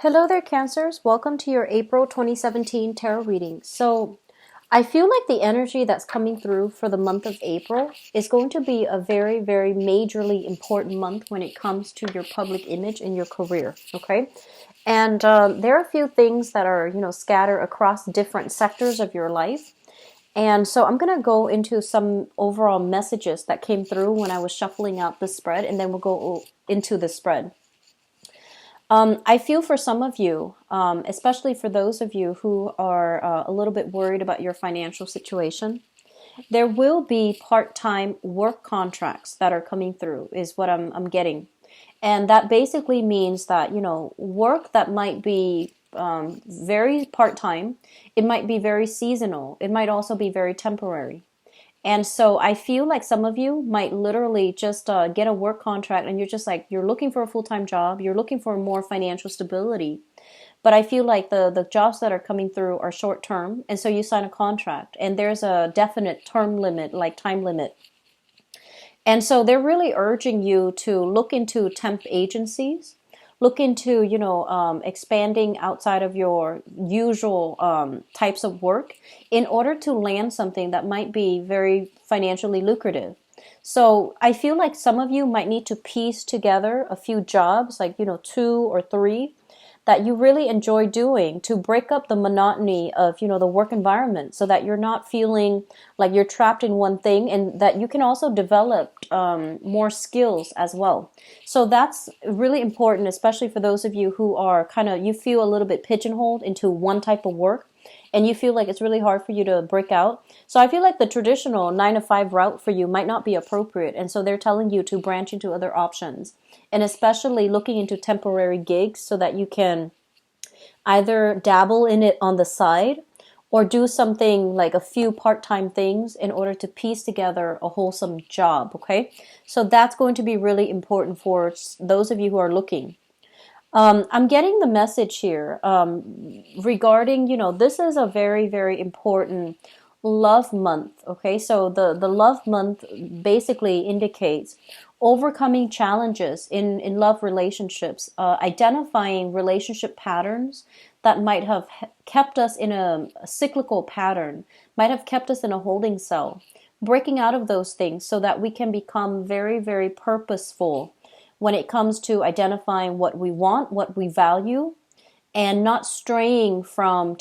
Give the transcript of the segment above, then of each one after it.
Hello there, Cancers. Welcome to your April 2017 tarot reading. So, I feel like the energy that's coming through for the month of April is going to be a very, very majorly important month when it comes to your public image and your career, okay? And there are a few things that are, scattered across different sectors of your life. And so I'm going to go into some overall messages that came through when I was shuffling out the spread, and then we'll go into the spread. I feel for some of you, especially for those of you who are a little bit worried about your financial situation, there will be part-time work contracts that are coming through, is what I'm getting. And that basically means that, work that might be very part-time, it might be very seasonal, it might also be very temporary. And so I feel like some of you might literally just get a work contract and you're just like, you're looking for a full-time job, you're looking for more financial stability. But I feel like the jobs that are coming through are short-term, and so you sign a contract and there's a definite term limit, like time limit. And so they're really urging you to look into temp agencies, look into, expanding outside of your usual types of work in order to land something that might be very financially lucrative. So I feel like some of you might need to piece together a few jobs, like, 2 or 3 that you really enjoy doing to break up the monotony of, the work environment, so that you're not feeling like you're trapped in one thing, and that you can also develop more skills as well. So that's really important, especially for those of you who are you feel a little bit pigeonholed into one type of work, and you feel like it's really hard for you to break out. So I feel like the traditional 9 to 5 route for you might not be appropriate. And so they're telling you to branch into other options, and especially looking into temporary gigs so that you can either dabble in it on the side or do something like a few part-time things in order to piece together a wholesome job. Okay. So that's going to be really important for those of you who are looking. I'm getting the message here regarding, this is a very, very important love month. Okay, so the love month basically indicates overcoming challenges in love relationships, identifying relationship patterns that might have kept us in a cyclical pattern, might have kept us in a holding cell, breaking out of those things so that we can become very, very purposeful when it comes to identifying what we want, what we value, and not straying from,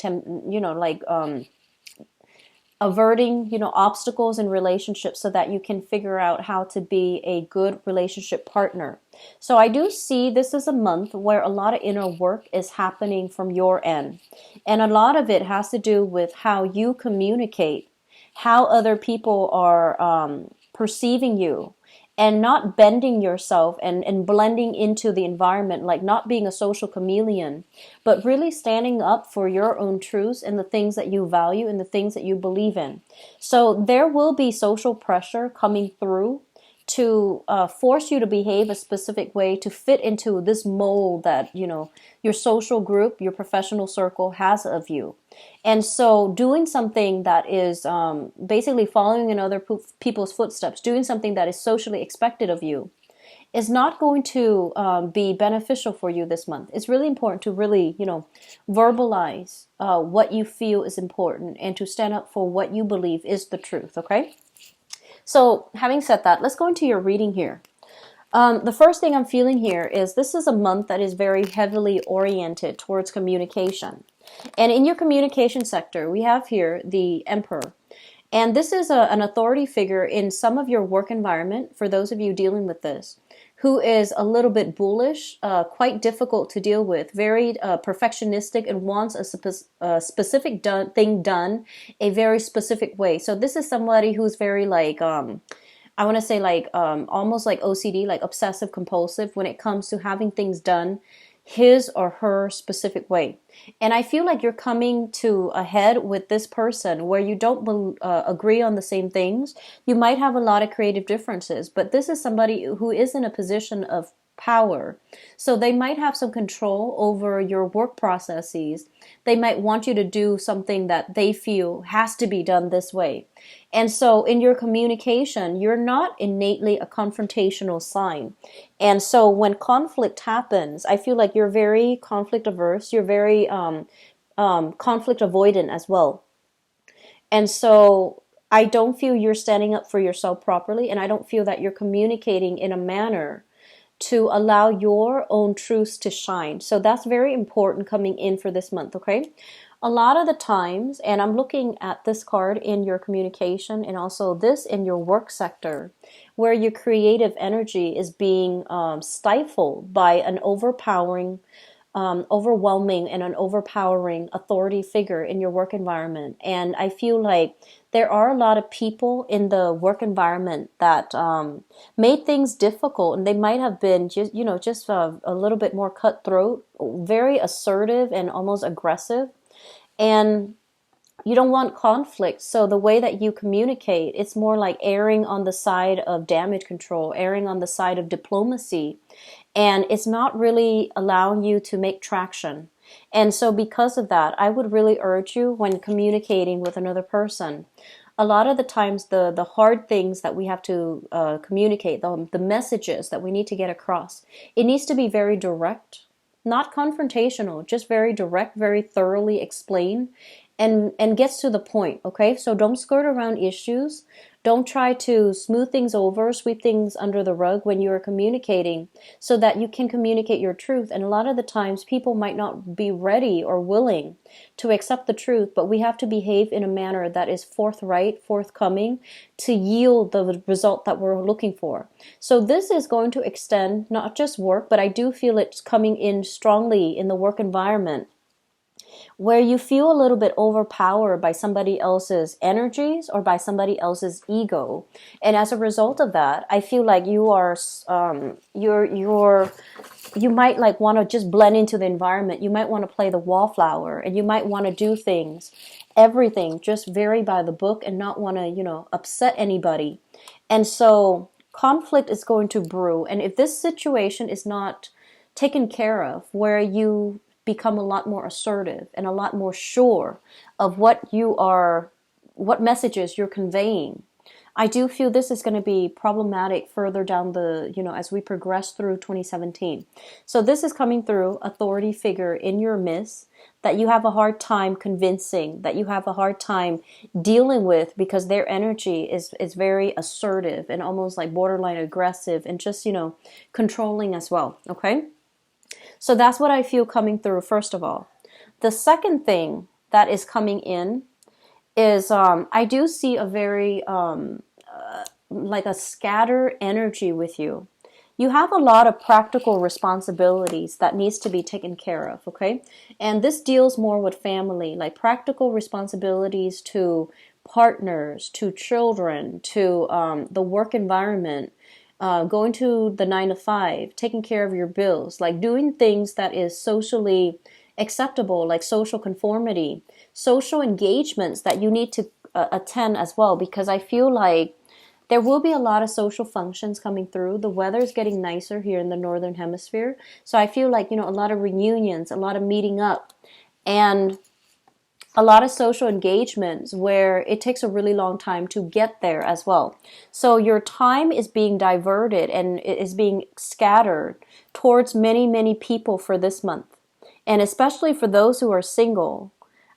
averting, obstacles in relationships so that you can figure out how to be a good relationship partner. So I do see this is a month where a lot of inner work is happening from your end. And a lot of it has to do with how you communicate, how other people are perceiving you, and not bending yourself and blending into the environment, like not being a social chameleon, but really standing up for your own truths and the things that you value and the things that you believe in. So there will be social pressure coming through to force you to behave a specific way to fit into this mold that, your social group, your professional circle has of you. And so doing something that is basically following in other people's footsteps, doing something that is socially expected of you, is not going to be beneficial for you this month. It's really important to really, verbalize what you feel is important and to stand up for what you believe is the truth, okay? So having said that, let's go into your reading here. The first thing I'm feeling here is this is a month that is very heavily oriented towards communication. And in your communication sector, we have here the Emperor. And this is an authority figure in some of your work environment, for those of you dealing with this, who is a little bit bullish, quite difficult to deal with, very perfectionistic, and wants a specific thing done a very specific way. So this is somebody who's very I want to say almost like OCD, like obsessive compulsive, when it comes to having things done his or her specific way. And I feel like you're coming to a head with this person where you don't agree on the same things. You might have a lot of creative differences, but this is somebody who is in a position of power. So they might have some control over your work processes. They might want you to do something that they feel has to be done this way. And so in your communication, you're not innately a confrontational sign. And so when conflict happens, I feel like you're very conflict averse. You're very conflict avoidant as well. And so I don't feel you're standing up for yourself properly, and I don't feel that you're communicating in a manner to allow your own truths to shine. So that's very important coming in for this month, okay? A lot of the times, and I'm looking at this card in your communication and also this in your work sector, where your creative energy is being stifled by an overwhelming and an overpowering authority figure in your work environment. And I feel like there are a lot of people in the work environment that made things difficult, and they might have been just a little bit more cutthroat, very assertive and almost aggressive. And you don't want conflict. So the way that you communicate, it's more like erring on the side of damage control, erring on the side of diplomacy. And it's not really allowing you to make traction. And so because of that, I would really urge you when communicating with another person, a lot of the times the hard things that we have to communicate, the messages that we need to get across, it needs to be very direct, not confrontational, just very direct, very thoroughly explained, and gets to the point, okay? So don't skirt around issues. Don't try to smooth things over, sweep things under the rug when you are communicating, so that you can communicate your truth. And a lot of the times people might not be ready or willing to accept the truth, but we have to behave in a manner that is forthright, forthcoming, to yield the result that we're looking for. So this is going to extend not just work, but I do feel it's coming in strongly in the work environment, where you feel a little bit overpowered by somebody else's energies or by somebody else's ego. And as a result of that, I feel like you are, you might like want to just blend into the environment. You might want to play the wallflower, and you might want to do things, everything just very by the book, and not want to, upset anybody. And so conflict is going to brew. And if this situation is not taken care of, where you become a lot more assertive and a lot more sure of what messages you're conveying, I do feel this is going to be problematic further down as we progress through 2017. So this is coming through authority figure in your midst that you have a hard time convincing, that you have a hard time dealing with, because their energy is very assertive and almost like borderline aggressive and just, controlling as well. Okay. So that's what I feel coming through, first of all. The second thing that is coming in is I do see a very, like a scattered energy with you. You have a lot of practical responsibilities that needs to be taken care of, okay? And this deals more with family, like practical responsibilities to partners, to children, to the work environment, going to the 9 to 5, taking care of your bills, like doing things that is socially acceptable, like social conformity, social engagements that you need to attend as well, because I feel like there will be a lot of social functions coming through. The weather is getting nicer here in the Northern Hemisphere. So I feel like, a lot of reunions, a lot of meeting up, and a lot of social engagements where it takes a really long time to get there as well. So your time is being diverted and it is being scattered towards many, many people for this month. And especially for those who are single,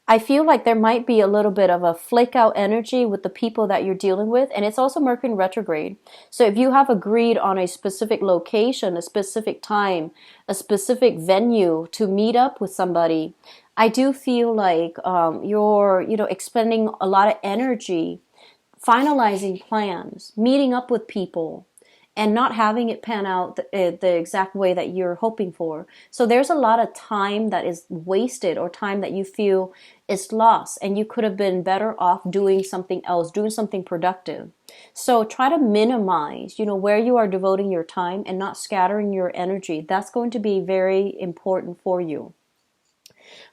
I feel like there might be a little bit of a flake out energy with the people that you're dealing with. And it's also Mercury in retrograde. So if you have agreed on a specific location, a specific time, a specific venue to meet up with somebody, I do feel like you're, expending a lot of energy finalizing plans, meeting up with people, and not having it pan out the exact way that you're hoping for. So there's a lot of time that is wasted, or time that you feel is lost, and you could have been better off doing something else, doing something productive. So try to minimize, where you are devoting your time and not scattering your energy. That's going to be very important for you.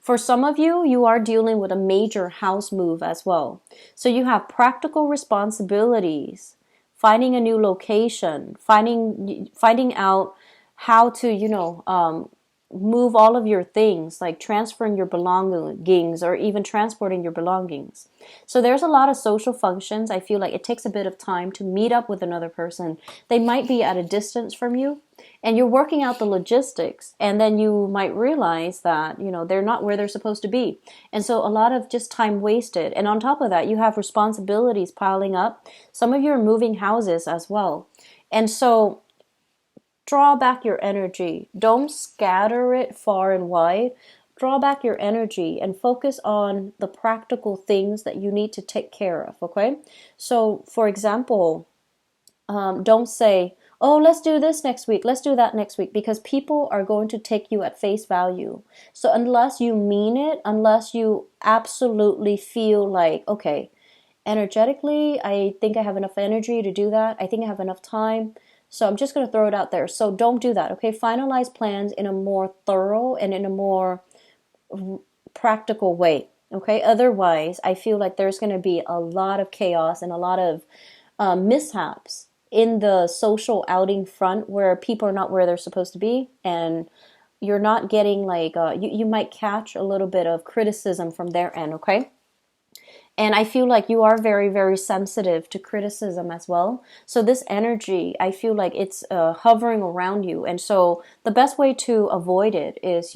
For some of you, you are dealing with a major house move as well. So you have practical responsibilities, finding a new location, finding out how to, move all of your things, like transferring your belongings or even transporting your belongings. So there's a lot of social functions. I feel like it takes a bit of time to meet up with another person. They might be at a distance from you and you're working out the logistics, and then you might realize that, they're not where they're supposed to be. And so a lot of just time wasted. And on top of that, you have responsibilities piling up. Some of you are moving houses as well. And so draw back your energy. Don't scatter it far and wide. Draw back your energy and focus on the practical things that you need to take care of, okay? So, for example, don't say, oh, let's do this next week, let's do that next week, because people are going to take you at face value. So unless you mean it, unless you absolutely feel like, okay, energetically, I think I have enough energy to do that. I think I have enough time. So I'm just going to throw it out there. So don't do that, okay? Finalize plans in a more thorough and in a more practical way, okay? Otherwise, I feel like there's going to be a lot of chaos and a lot of mishaps in the social outing front where people are not where they're supposed to be, and you're not getting like, you might catch a little bit of criticism from their end, okay? And I feel like you are very, very sensitive to criticism as well. So this energy, I feel like it's hovering around you. And so the best way to avoid it is,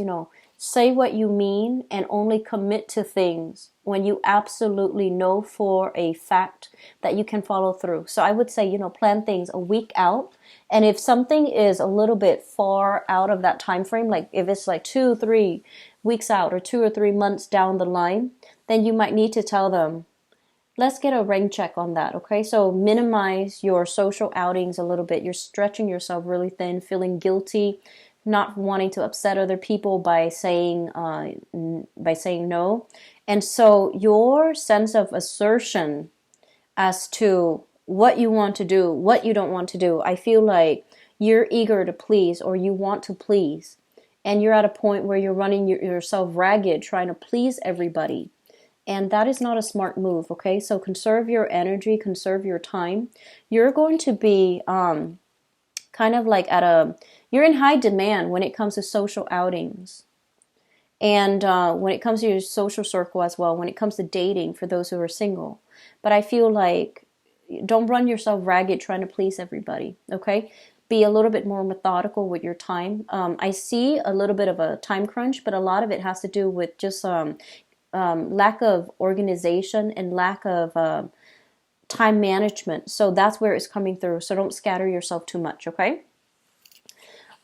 say what you mean and only commit to things when you absolutely know for a fact that you can follow through. So I would say, plan things a week out. And if something is a little bit far out of that time frame, like if it's like 2-3 weeks out or 2 or 3 months down the line, then you might need to tell them, let's get a rain check on that, okay? So minimize your social outings a little bit. You're stretching yourself really thin, feeling guilty, not wanting to upset other people by saying no. And so your sense of assertion as to what you want to do, what you don't want to do, I feel like you're eager to please, or you want to please. And you're at a point where you're running yourself ragged trying to please everybody. And that is not a smart move, okay? So conserve your energy, conserve your time. You're going to be kind of like you're in high demand when it comes to social outings. And when it comes to your social circle as well, when it comes to dating for those who are single. But I feel like don't run yourself ragged trying to please everybody, okay? Be a little bit more methodical with your time. I see a little bit of a time crunch, but a lot of it has to do with just lack of organization and lack of time management. So that's where it's coming through. So don't scatter yourself too much, okay?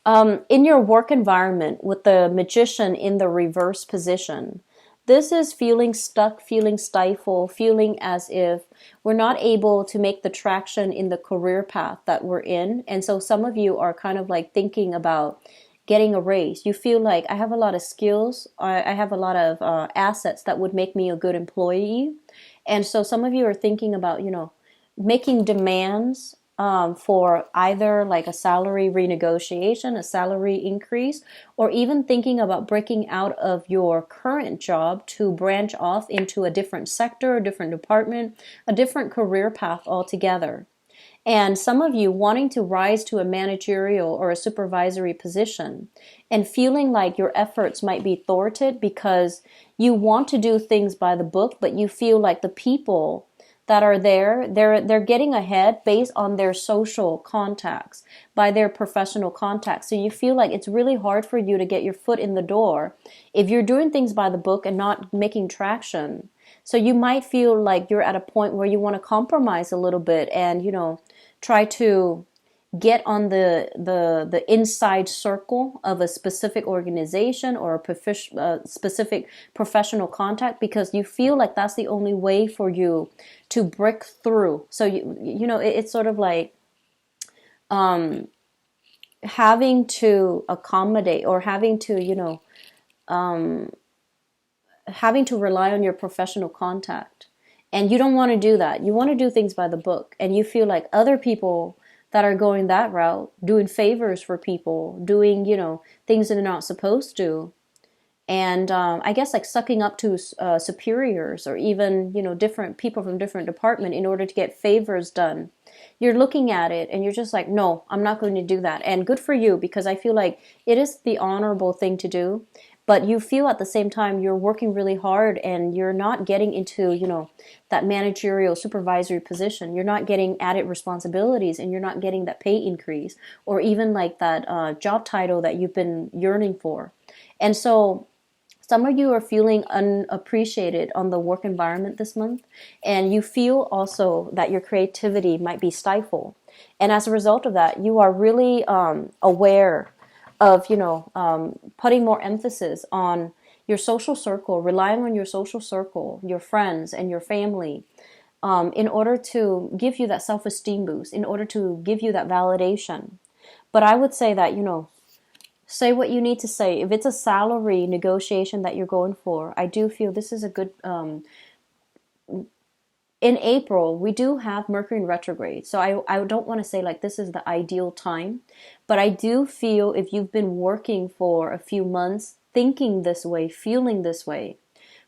In your work environment with the Magician in the reverse position, this is feeling stuck, feeling stifled, feeling as if we're not able to make the traction in the career path that we're in. And so some of you are kind of like thinking about getting a raise. You feel like I have a lot of skills, I have a lot of assets that would make me a good employee. And so some of you are thinking about, making demands for either like a salary renegotiation, a salary increase, or even thinking about breaking out of your current job to branch off into a different sector, a different department, a different career path altogether. And some of you wanting to rise to a managerial or a supervisory position and feeling like your efforts might be thwarted because you want to do things by the book, but you feel like the people that are there, they're getting ahead based on their social contacts, by their professional contacts. So you feel like it's really hard for you to get your foot in the door if you're doing things by the book and not making traction. So you might feel like you're at a point where you want to compromise a little bit and, try to get on the inside circle of a specific organization or a specific professional contact, because you feel like that's the only way for you to break through. So it's sort of like having to accommodate or having to having to rely on your professional contact. And you don't want to do that. You want to do things by the book. And you feel like other people that are going that route, doing favors for people, doing, things that they're not supposed to. and I guess like sucking up to superiors, or even, you know, different people from different department in order to get favors done. You're looking at it and you're just like, no, I'm not going to do that. And good for you, because I feel like it is the honorable thing to do. But you feel at the same time you're working really hard and you're not getting into, you know, that managerial supervisory position. You're not getting added responsibilities, and you're not getting that pay increase, or even like that job title that you've been yearning for. And so some of you are feeling unappreciated on the work environment this month, and you feel also that your creativity might be stifled. And as a result of that, you are really aware of, you know, putting more emphasis on your social circle, relying on your social circle, your friends and your family, in order to give you that self-esteem boost, in order to give you that validation. But I would say that, you know, say what you need to say. If it's a salary negotiation that you're going for, I do feel this is a good, in April, we do have Mercury in retrograde. So I don't want to say like this is the ideal time, but I do feel if you've been working for a few months, thinking this way, feeling this way,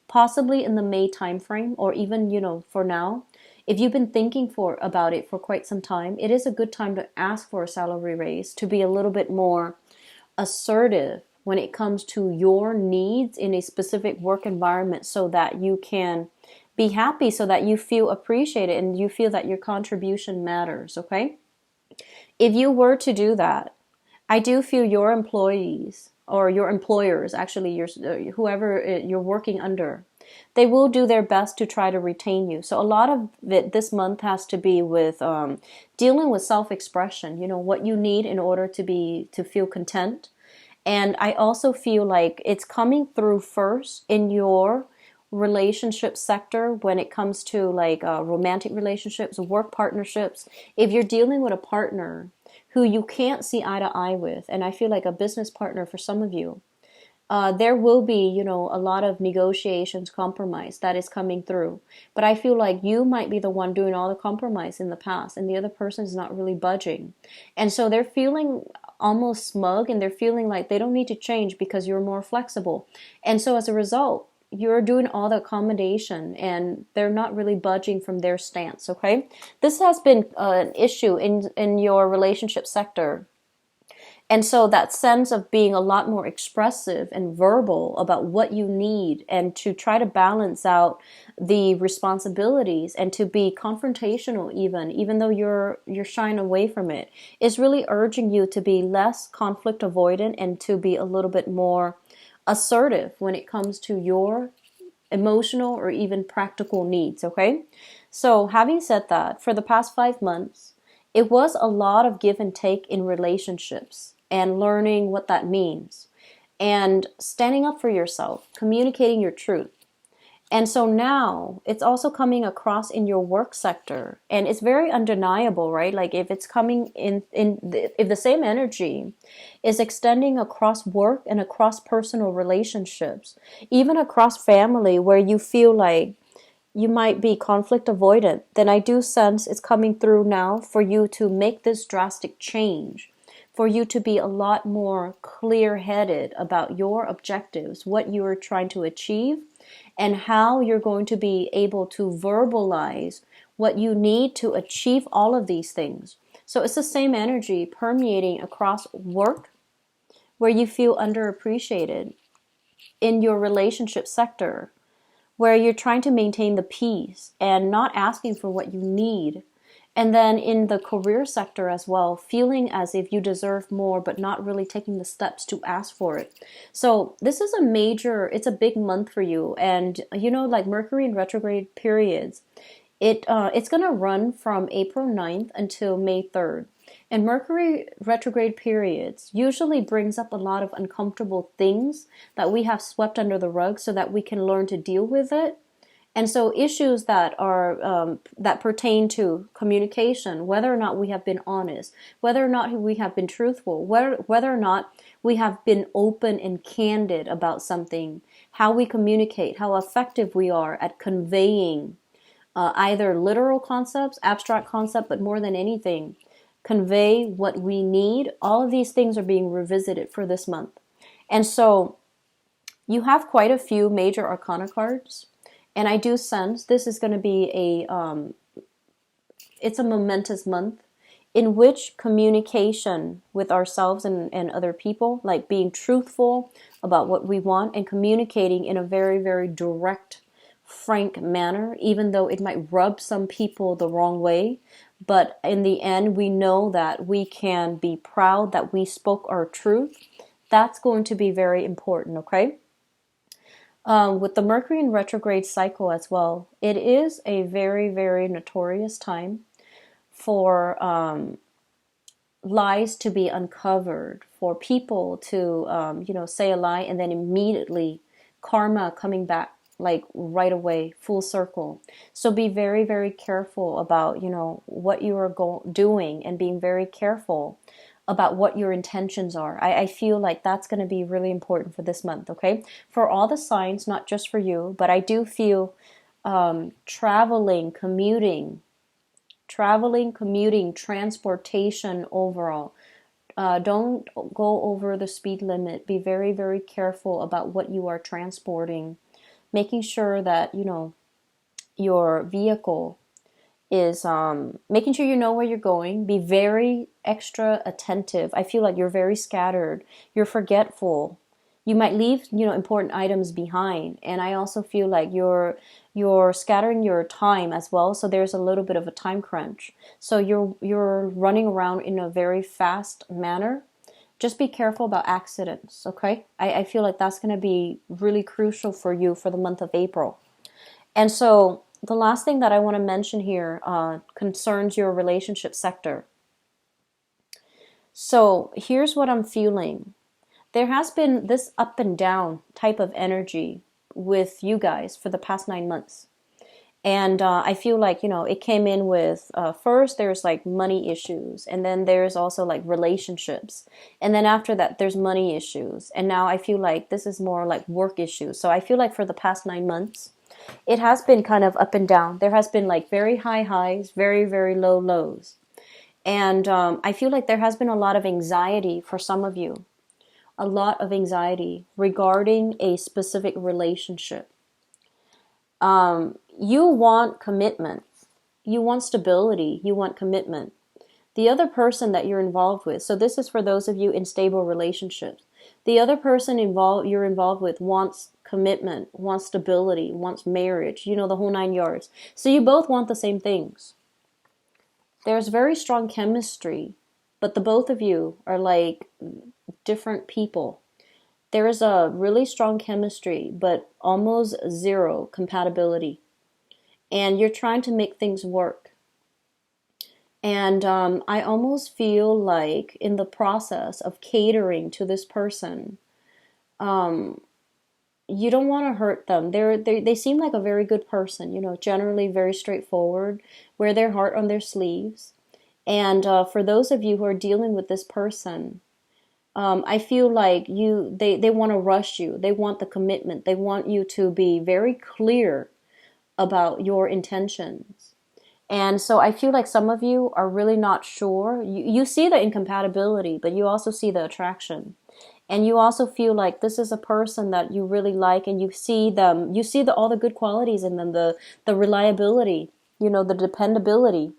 possibly in the May timeframe, or even, you know, for now, if you've been thinking about it for quite some time, it is a good time to ask for a salary raise, to be a little bit more assertive when it comes to your needs in a specific work environment, so that you can be happy, so that you feel appreciated and you feel that your contribution matters, okay? If you were to do that, I do feel your employees, or your employers, actually, your whoever you're working under, they will do their best to try to retain you. So a lot of it this month has to be with dealing with self-expression, you know, what you need in order to feel content. And I also feel like it's coming through first in your relationship sector when it comes to like romantic relationships, work partnerships. If you're dealing with a partner who you can't see eye to eye with, and I feel like a business partner for some of you, there will be, you know, a lot of negotiations, compromise that is coming through. But I feel like you might be the one doing all the compromise in the past, and the other person is not really budging. And so they're feeling almost smug, and they're feeling like they don't need to change because you're more flexible. And so as a result, you're doing all the accommodation and they're not really budging from their stance, okay? This has been an issue in your relationship sector. And so that sense of being a lot more expressive and verbal about what you need, and to try to balance out the responsibilities, and to be confrontational even though you're shying away from it, is really urging you to be less conflict avoidant and to be a little bit more assertive when it comes to your emotional or even practical needs, okay? So having said that, for the past 5 months, it was a lot of give and take in relationships, and learning what that means, and standing up for yourself, communicating your truth. And so now it's also coming across in your work sector, and it's very undeniable, right? Like if it's coming if the same energy is extending across work and across personal relationships, even across family, where you feel like you might be conflict avoidant, then I do sense it's coming through now for you to make this drastic change, for you to be a lot more clear-headed about your objectives, what you are trying to achieve, and how you're going to be able to verbalize what you need to achieve all of these things. So it's the same energy permeating across work, where you feel underappreciated, in your relationship sector, where you're trying to maintain the peace and not asking for what you need. And then in the career sector as well, feeling as if you deserve more, but not really taking the steps to ask for it. So this is it's a big month for you. And you know, like Mercury in retrograde periods, it's going to run from April 9th until May 3rd. And Mercury retrograde periods usually brings up a lot of uncomfortable things that we have swept under the rug, so that we can learn to deal with it. And so issues that are that pertain to communication, whether or not we have been honest, whether or not we have been truthful, whether or not we have been open and candid about something, how we communicate, how effective we are at conveying either literal concepts, abstract concept, but more than anything, convey what we need. All of these things are being revisited for this month. And so You have quite a few major arcana cards, and I do sense this is going to be it's a momentous month in which communication with ourselves and other people, like being truthful about what we want and communicating in a very, very direct, frank manner, even though it might rub some people the wrong way. But in the end, we know that we can be proud that we spoke our truth. That's going to be very important, okay? With the Mercury in retrograde cycle as well, it is a very, very notorious time for lies to be uncovered, for people to, say a lie and then immediately karma coming back like right away, full circle. So be very, very careful about, what you are doing, and being very careful about what your intentions are. I feel like that's going to be really important for this month, okay? For all the signs, not just for you, but I do feel traveling, commuting, transportation overall. Don't go over the speed limit. Be very, very careful about what you are transporting. Making sure that, your vehicle is making sure you know where you're going. Be very extra attentive. I feel like you're very scattered. You're forgetful. You might leave, important items behind. And I also feel like you're scattering your time as well. So there's a little bit of a time crunch. So you're running around in a very fast manner. Just be careful about accidents, okay? I feel like that's going to be really crucial for you for the month of April. And so the last thing that I want to mention here concerns your relationship sector. So here's what I'm feeling. There has been this up and down type of energy with you guys for the past 9 months. And I feel like, it came in with, first there's like money issues, and then there's also like relationships. And then after that, there's money issues. And now I feel like this is more like work issues. So I feel like for the past 9 months, it has been kind of up and down. There has been like very high highs, very, very low lows. And I feel like there has been a lot of anxiety for some of you, a lot of anxiety regarding a specific relationship. You want commitment. You want stability. You want commitment. The other person that you're involved with, so this is for those of you in stable relationships. The other person you're involved with wants commitment, wants stability, wants marriage, the whole 9 yards. So you both want the same things. There's very strong chemistry, but the both of you are like different people. There is a really strong chemistry, but almost zero compatibility. And you're trying to make things work. And I almost feel like in the process of catering to this person, you don't want to hurt them. They seem like a very good person, generally very straightforward, wear their heart on their sleeves. And for those of you who are dealing with this person, I feel like they want to rush you. They want the commitment. They want you to be very clear about your intentions. And so I feel like some of you are really not sure. You see the incompatibility, but you also see the attraction. And you also feel like this is a person that you really like, and you see all the good qualities in them, the reliability, the dependability.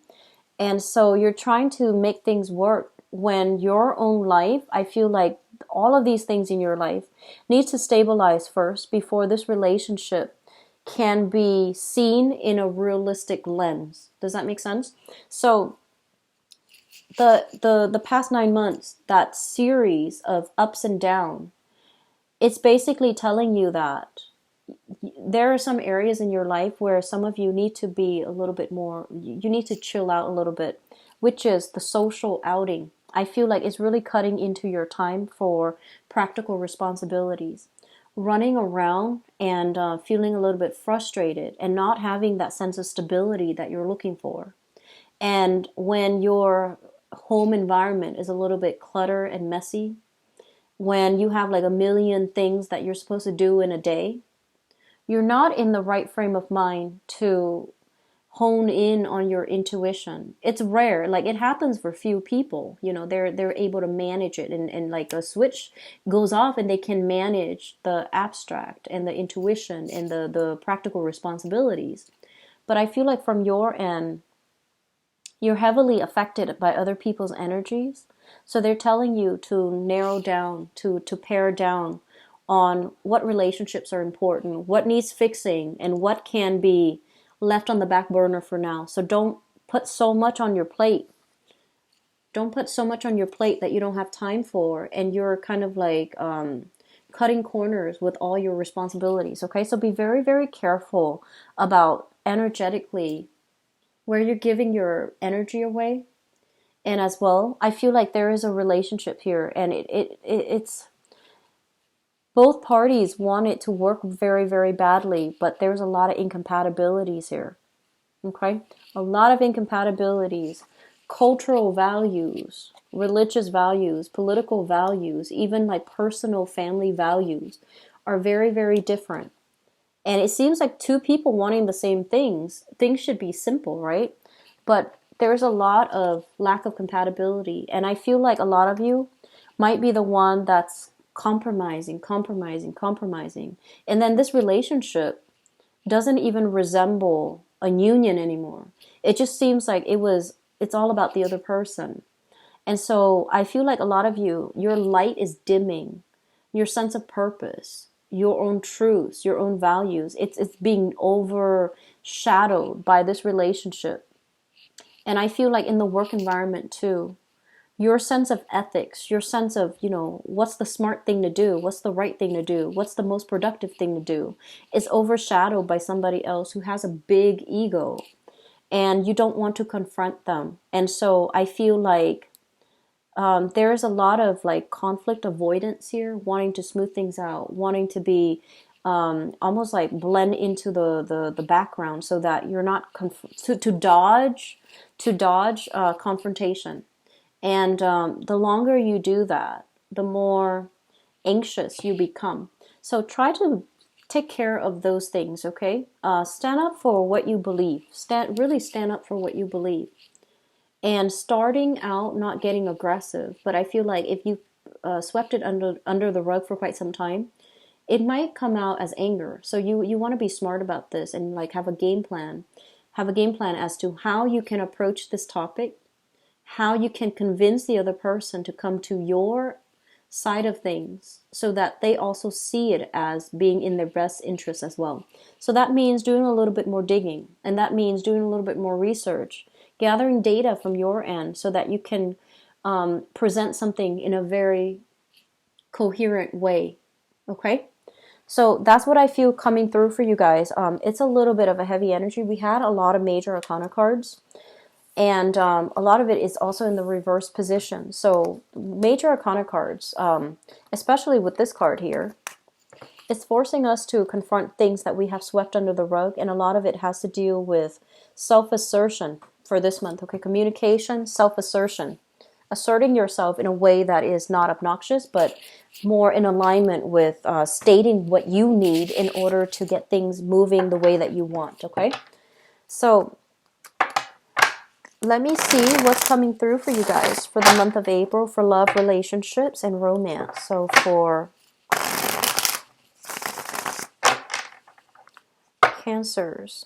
And so you're trying to make things work when your own life, I feel like all of these things in your life needs to stabilize first before this relationship can be seen in a realistic lens. Does that make sense? So the past 9 months, that series of ups and downs, it's basically telling you that there are some areas in your life where some of you need to be a little bit more, you need to chill out a little bit, which is the social outing. I feel like it's really cutting into your time for practical responsibilities. Running around and feeling a little bit frustrated and not having that sense of stability that you're looking for. And when your home environment is a little bit cluttered and messy, when you have like a million things that you're supposed to do in a day, you're not in the right frame of mind to hone in on your intuition. It's rare. Like it happens for few people. You know, they're able to manage it, and like a switch goes off and they can manage the abstract and the intuition and the practical responsibilities. But I feel like from your end, you're heavily affected by other people's energies. So they're telling you to narrow down, to pare down on what relationships are important, what needs fixing, and what can be left on the back burner for now. So don't put so much on your plate. Don't put so much on your plate that you don't have time for, and you're kind of like cutting corners with all your responsibilities. Okay, so be very, very careful about energetically where you're giving your energy away. And as well, I feel like there is a relationship here, and it's both parties want it to work very, very badly, but there's a lot of incompatibilities here. Okay? A lot of incompatibilities, cultural values, religious values, political values, even like personal family values are very, very different. And it seems like two people wanting the same things should be simple, right? But there's a lot of lack of compatibility. And I feel like a lot of you might be the one that's compromising, compromising, compromising. And then this relationship doesn't even resemble a union anymore. It just seems like it's all about the other person. And so I feel like a lot of you, your light is dimming, your sense of purpose, your own truths, your own values. It's being overshadowed by this relationship. And I feel like in the work environment too, your sense of ethics, your sense of, what's the smart thing to do, what's the right thing to do, what's the most productive thing to do, is overshadowed by somebody else who has a big ego, and you don't want to confront them. And so I feel like there is a lot of like conflict avoidance here, wanting to smooth things out, wanting to be almost like blend into the background so that you're not to dodge confrontation. And the longer you do that, the more anxious you become. So try to take care of those things, okay? Stand up for what you believe. Really stand up for what you believe. And starting out, not getting aggressive. But I feel like if you swept it under the rug for quite some time, it might come out as anger. So you want to be smart about this and like have a game plan. Have a game plan as to how you can approach this topic, how you can convince the other person to come to your side of things so that they also see it as being in their best interest as well. So that means doing a little bit more digging, and that means doing a little bit more research, gathering data from your end so that you can present something in a very coherent way. Okay? So that's what I feel coming through for you guys. It's a little bit of a heavy energy. We had a lot of major arcana cards, and a lot of it is also in the reverse position. So major arcana cards, especially with this card here, it's forcing us to confront things that we have swept under the rug, and a lot of it has to deal with self-assertion for this month. Okay, communication, self-assertion, asserting yourself in a way that is not obnoxious, but more in alignment with stating what you need in order to get things moving the way that you want. Okay, so let me see what's coming through for you guys for the month of April for love, relationships, and romance. So for Cancers,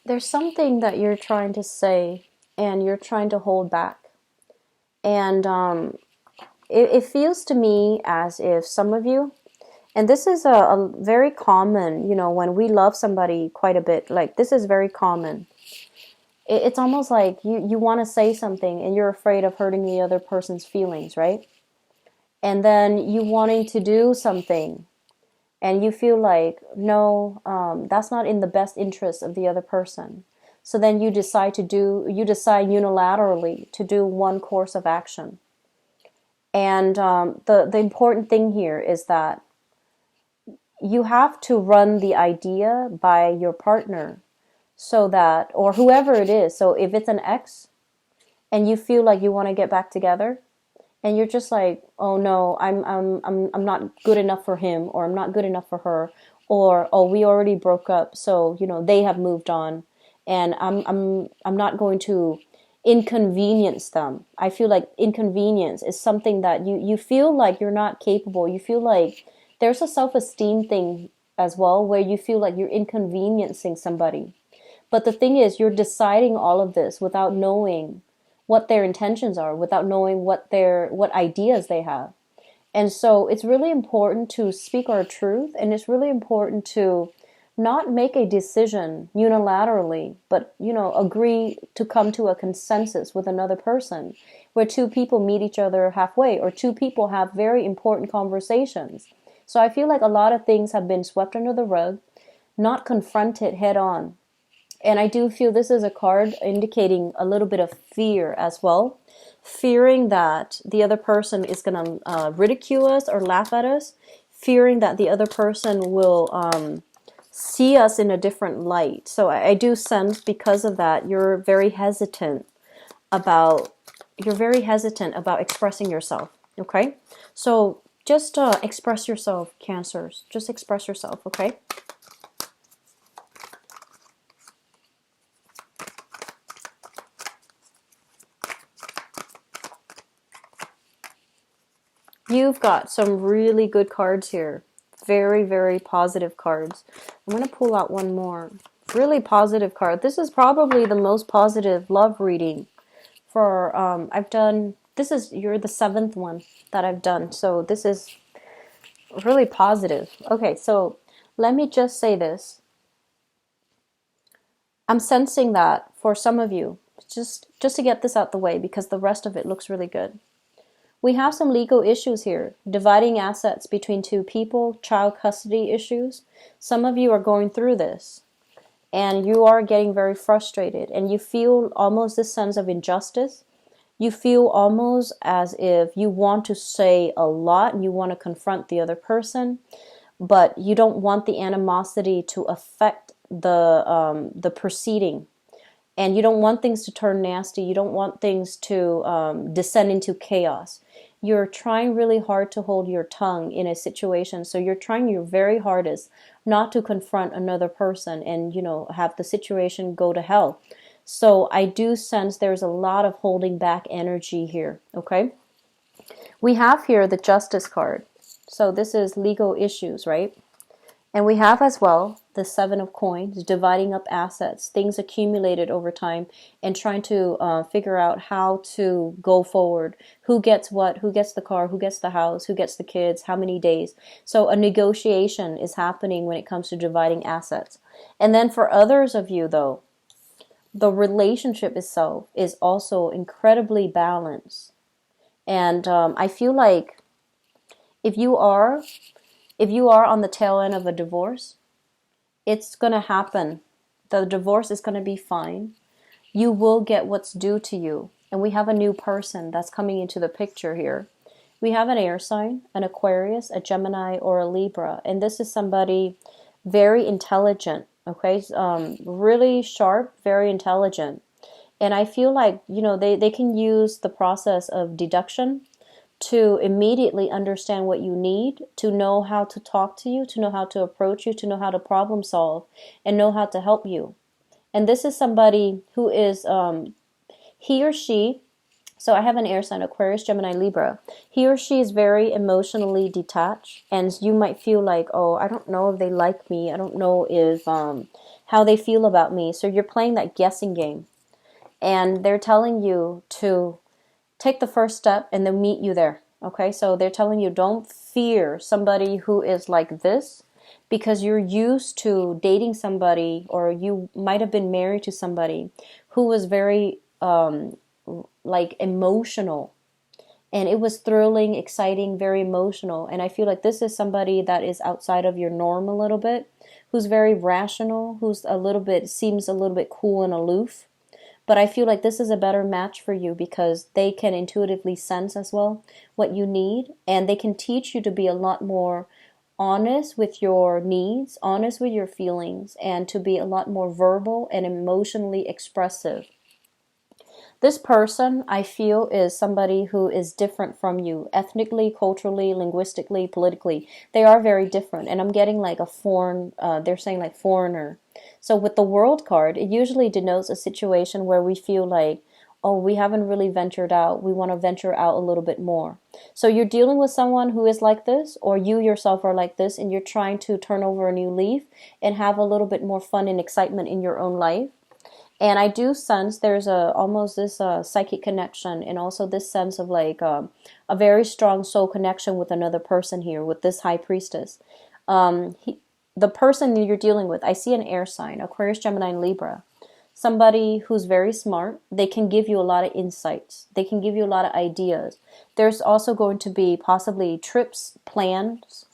there's something that you're trying to say and you're trying to hold back. And it feels to me as if some of you, and this is a very common, when we love somebody quite a bit, like this is very common. It's almost like you want to say something and you're afraid of hurting the other person's feelings, right? And then you wanting to do something and you feel like, no, that's not in the best interest of the other person. So then you decide unilaterally to do one course of action. And the important thing here is that you have to run the idea by your partner, so that, or whoever it is. So if it's an ex and you feel like you want to get back together, and you're just like, oh no, I'm not good enough for him, or I'm not good enough for her, or oh, we already broke up, so they have moved on, and I'm not going to inconvenience them. I feel like inconvenience is something that you feel like you're not capable. You feel like there's a self-esteem thing as well, where you feel like you're inconveniencing somebody. But the thing is, you're deciding all of this without knowing what their intentions are, without knowing what ideas they have. And so it's really important to speak our truth, and it's really important to not make a decision unilaterally, but agree to come to a consensus with another person, where two people meet each other halfway, or two people have very important conversations. So I feel like a lot of things have been swept under the rug, not confronted head on. And I do feel this is a card indicating a little bit of fear as well. Fearing that the other person is going to ridicule us or laugh at us. Fearing that the other person will see us in a different light. So I do sense, because of that, you're very hesitant about expressing yourself. Okay? So just express yourself, Cancers. Just express yourself, okay? You've got some really good cards here. Very, very positive cards. I'm going to pull out one more. Really positive card. This is probably the most positive love reading for, I've done, you're the 7th one that I've done. So this is really positive. Okay, so let me just say this. I'm sensing that for some of you, just to get this out the way, because the rest of it looks really good. We have some legal issues here, dividing assets between two people, child custody issues. Some of you are going through this, and you are getting very frustrated, and you feel almost this sense of injustice. You feel almost as if you want to say a lot, and you want to confront the other person, but you don't want the animosity to affect the proceeding. And you don't want things to turn nasty. You don't want things to descend into chaos. You're trying really hard to hold your tongue in a situation. So you're trying your very hardest not to confront another person and, have the situation go to hell. So I do sense there's a lot of holding back energy here, okay? We have here the Justice card. So this is legal issues, right? And we have as well the 7 of Coins, dividing up assets, things accumulated over time, and trying to figure out how to go forward. Who gets what? Who gets the car? Who gets the house? Who gets the kids? How many days? So a negotiation is happening when it comes to dividing assets. And then for others of you, though, the relationship itself is also incredibly balanced. And I feel like if you are on the tail end of a divorce, it's going to happen. The divorce is going to be fine. You will get what's due to you. And we have a new person that's coming into the picture here. We have an air sign, an Aquarius, a Gemini, or a Libra. And this is somebody very intelligent, okay? Really sharp, very intelligent. And I feel like, they can use the process of deduction to immediately understand what you need, to know how to talk to you, to know how to approach you, to know how to problem solve, and know how to help you. And this is somebody who is, he or she, so I have an air sign, Aquarius, Gemini, Libra. He or she is very emotionally detached, and you might feel like, oh, I don't know if they like me. I don't know if, how they feel about me. So you're playing that guessing game. And they're telling you to take the first step and they'll meet you there. Okay, so they're telling you don't fear somebody who is like this, because you're used to dating somebody, or you might have been married to somebody who was very emotional, and it was thrilling, exciting, very emotional. And I feel like this is somebody that is outside of your norm a little bit, who's very rational, who's seems a little bit cool and aloof. But I feel like this is a better match for you because they can intuitively sense as well what you need, and they can teach you to be a lot more honest with your needs, honest with your feelings, and to be a lot more verbal and emotionally expressive. This person, I feel, is somebody who is different from you, ethnically, culturally, linguistically, politically. They are very different. And I'm getting like a foreign, they're saying like foreigner. So with the World card, it usually denotes a situation where we feel like, oh, we haven't really ventured out. We want to venture out a little bit more. So you're dealing with someone who is like this, or you yourself are like this, and you're trying to turn over a new leaf and have a little bit more fun and excitement in your own life. And I do sense there's almost this psychic connection, and also this sense of like a very strong soul connection with another person here with this high priestess. The person that you're dealing with, I see an air sign, Aquarius, Gemini, and Libra. Somebody who's very smart. They can give you a lot of insights. They can give you a lot of ideas. There's also going to be possibly trips, plans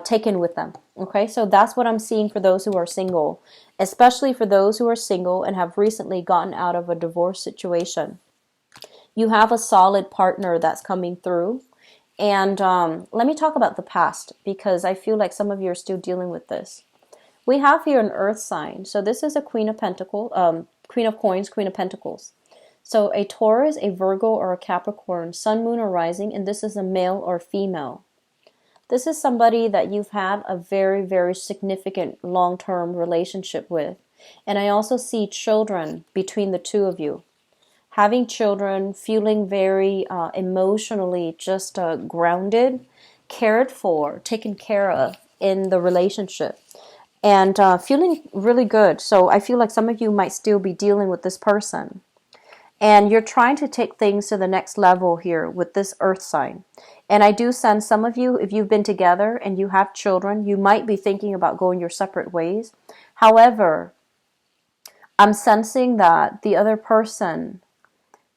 taken with them. Okay, so that's what I'm seeing for those who are single, especially for those who are single and have recently gotten out of a divorce situation. You have a solid partner that's coming through. And let me talk about the past, because I feel like some of you are still dealing with this. We have here an earth sign. So this is a Queen of Pentacles, Queen of Coins, Queen of Pentacles. So a Taurus, a Virgo, or a Capricorn, Sun, Moon, or Rising, and this is a male or female. This is somebody that you've had a very, very significant long-term relationship with. And I also see children between the two of you. Having children, feeling very emotionally just grounded, cared for, taken care of in the relationship. And feeling really good. So I feel like some of you might still be dealing with this person. And you're trying to take things to the next level here with this earth sign. And I do sense some of you, if you've been together and you have children, you might be thinking about going your separate ways. However, I'm sensing that the other person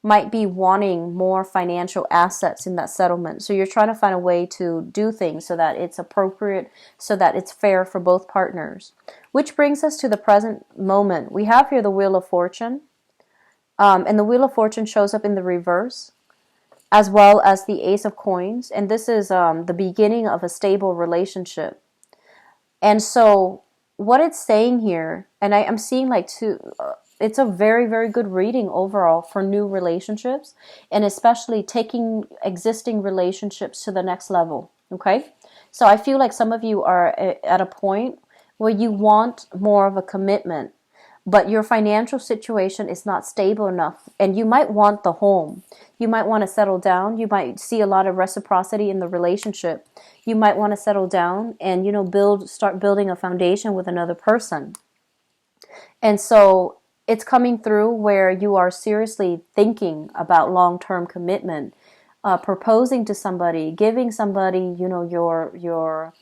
might be wanting more financial assets in that settlement. So you're trying to find a way to do things so that it's appropriate, so that it's fair for both partners. Which brings us to the present moment. We have here the Wheel of Fortune. And the Wheel of Fortune shows up in the reverse, as well as the Ace of Coins. And this is the beginning of a stable relationship. And so what it's saying here, and I'm seeing like it's a very, very good reading overall for new relationships, and especially taking existing relationships to the next level. Okay? So I feel like some of you are at a point where you want more of a commitment, but your financial situation is not stable enough, and you might want the home. You might want to settle down. You might see a lot of reciprocity in the relationship. You might want to settle down and, start building a foundation with another person. And so it's coming through where you are seriously thinking about long-term commitment, proposing to somebody, giving somebody, your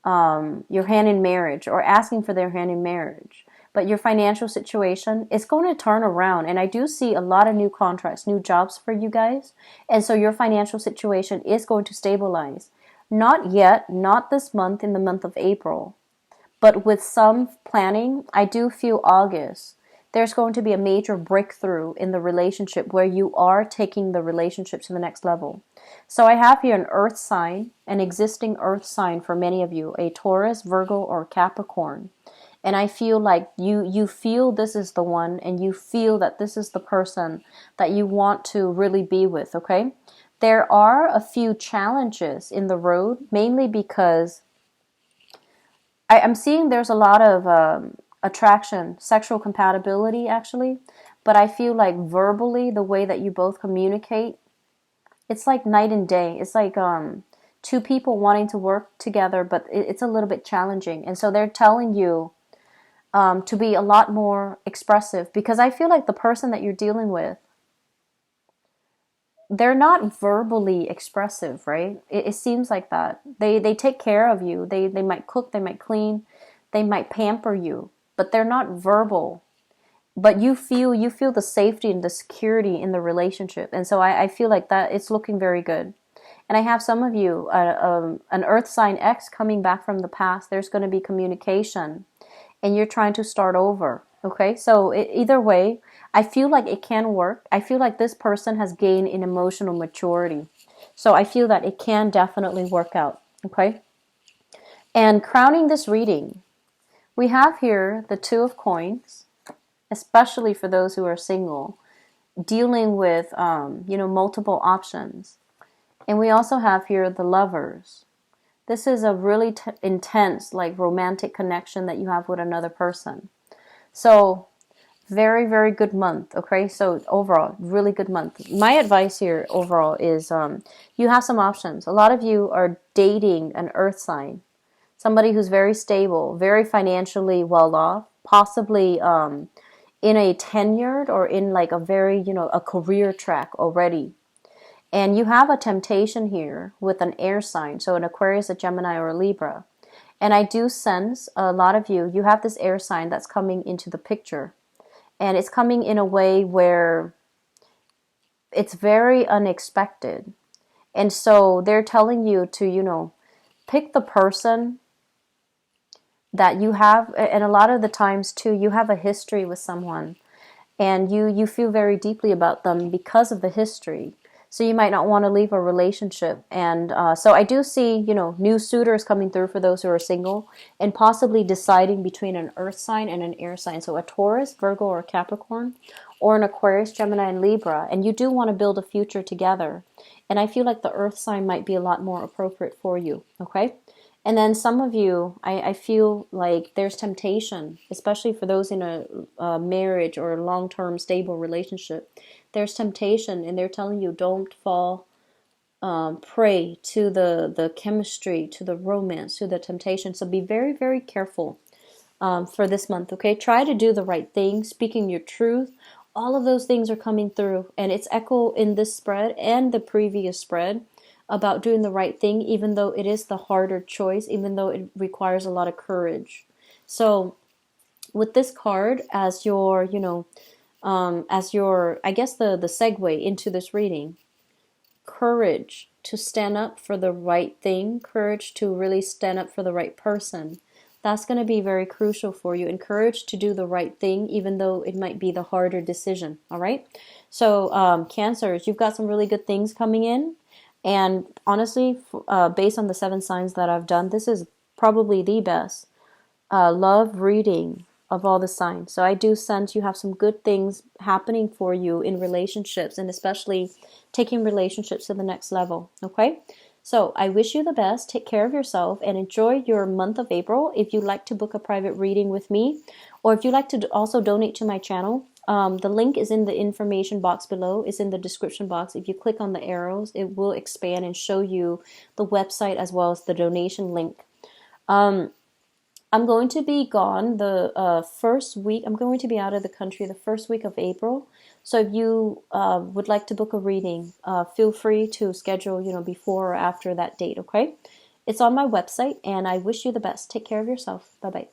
hand in marriage, or asking for their hand in marriage. But your financial situation is going to turn around. And I do see a lot of new contracts, new jobs for you guys. And so your financial situation is going to stabilize. Not yet, not this month, in the month of April. But with some planning, I do feel August, there's going to be a major breakthrough in the relationship where you are taking the relationship to the next level. So I have here an earth sign, an existing earth sign for many of you, a Taurus, Virgo, or Capricorn. And I feel like you feel this is the one, and you feel that this is the person that you want to really be with, okay? There are a few challenges in the road, mainly because I'm seeing there's a lot of attraction, sexual compatibility actually, but I feel like verbally, the way that you both communicate, it's like night and day. It's like two people wanting to work together, but it's a little bit challenging. And so they're telling you to be a lot more expressive, because I feel like the person that you're dealing with, they're not verbally expressive, right? It seems like that. They take care of you. They might cook, they might clean, they might pamper you, but they're not verbal. But you feel the safety and the security in the relationship. And so I feel like that it's looking very good. And I have some of you, an earth sign X coming back from the past. There's going to be communication, and you're trying to start over, Okay, so either way, I feel like it can work. I feel like this person has gained in emotional maturity. So I feel that it can definitely work out. Okay, and crowning this reading, we have here the Two of Coins, especially for those who are single, dealing with, multiple options. And we also have here the Lovers. This is a really intense, like romantic connection that you have with another person. So very, very good month. Okay, so overall, really good month. My advice here overall is you have some options. A lot of you are dating an earth sign, somebody who's very stable, very financially well off, possibly in a tenured or in like a very, a career track already. And you have a temptation here with an air sign, so an Aquarius, a Gemini, or a Libra. And I do sense a lot of you have this air sign that's coming into the picture. And it's coming in a way where it's very unexpected. And so they're telling you to, pick the person that you have. And a lot of the times, too, you have a history with someone. And you feel very deeply about them because of the history. So you might not want to leave a relationship. And so I do see, new suitors coming through for those who are single, and possibly deciding between an earth sign and an air sign. So a Taurus, Virgo, or Capricorn, or an Aquarius, Gemini, and Libra. And you do want to build a future together. And I feel like the earth sign might be a lot more appropriate for you. Okay? And then some of you, I feel like there's temptation, especially for those in a marriage or a long-term stable relationship. There's temptation, and they're telling you don't fall prey to the chemistry, to the romance, to the temptation. So be very, very careful for this month, okay? Try to do the right thing, speaking your truth. All of those things are coming through, and it's echo in this spread and the previous spread about doing the right thing, even though it is the harder choice, even though it requires a lot of courage. So with this card as your, I guess the segue into this reading, courage to stand up for the right thing, courage to really stand up for the right person. That's going to be very crucial for you. And courage to do the right thing, even though it might be the harder decision. All right. So Cancers, you've got some really good things coming in. And honestly, based on the 7 signs that I've done, this is probably the best love reading of all the signs. So I do sense you have some good things happening for you in relationships, and especially taking relationships to the next level. Okay? So I wish you the best. Take care of yourself and enjoy your month of April. If you'd like to book a private reading with me, or if you'd like to also donate to my channel, the link is in the information box below. It's in the description box. If you click on the arrows, it will expand and show you the website as well as the donation link. I'm going to be gone the first week. I'm going to be out of the country the first week of April. So if you would like to book a reading, feel free to schedule, before or after that date, okay? It's on my website, and I wish you the best. Take care of yourself. Bye-bye.